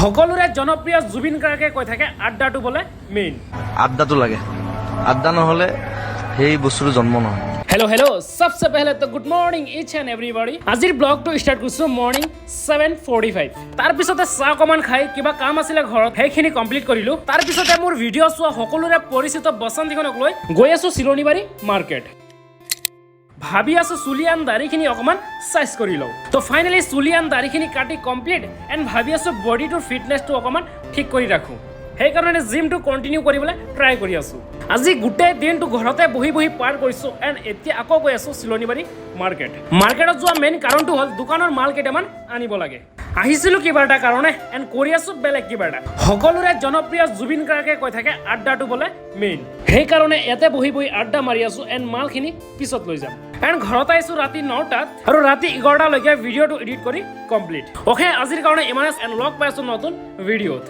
সকলোৰে জনপ্ৰিয় জুবিন গাৰ্গে কৈ থাকে আড্ডাটো বলে মেইন আড্ডাটো লাগে আড্ডা নহলে সেই বস্তুটো জন্ম নহয় हेलो सबसे पहले तो good morning each and everybody আজিৰ ব্লগটো স্টাৰ্ট কৰিছো মৰ্নিং 7:45 তাৰ পিছতে চাহ অকমান খাই কিবা কাম আছিলে ঘৰত সেইখিনি কমপ্লিট কৰিলো তাৰ পিছতে মোৰ ভিডিঅ' চোৱা সকলোৰে পৰিচিত বসন্তীখনক লৈ গৈ আছো চিলনিবাৰী মাৰ্কেট ভাবি আছো চুলিয়ান দাড়িখিনি অকমান সাইজ কৰি লও তো ফাইনালি চুলিয়ান দাড়িখিনি কাটি কমপ্লিট এন্ড ভাবি আছো বডিটোৰ ফিটনেসটো অকমান ঠিক কৰি ৰাখো সেই কাৰণে জিমটো কন্টিনিউ কৰিবলৈ ট্ৰাই কৰি আছো আজি গোটেই দিনটো ঘৰতে বহি বহি পাৰ কৰিছো এন্ড এতিয়া আকৌ গৈ আছো চিলনিবাৰী মাৰ্কেটত যোৱা মেইন কাৰণটো হ'ল দোকানৰ মাল কেইটামান আনিব লাগে আহিছিলো কিবা এটা কাৰণে এন্ড কৰি আছো বেলেগ কিবা এটা সকলোৰে জনপ্ৰিয় জুবিন গাৰ্গে কৈ থাকে আড্ডাটো বলে মেইন সেই কাৰণে ইয়াতে বহি বহি আড্ডা মাৰি আছো এন্ড মালখিনি পিছত লৈ যাম এন্ড ঘৰত আহিছো ৰাতি 9টাত আৰু ৰাতি 11টালৈকে ভিডিঅ'টো এডিট কৰি কমপ্লিট ওকে আজিৰ কাৰণে ইমানেই এন্ড লগ পাইছো নতুন ভিডিঅ'ত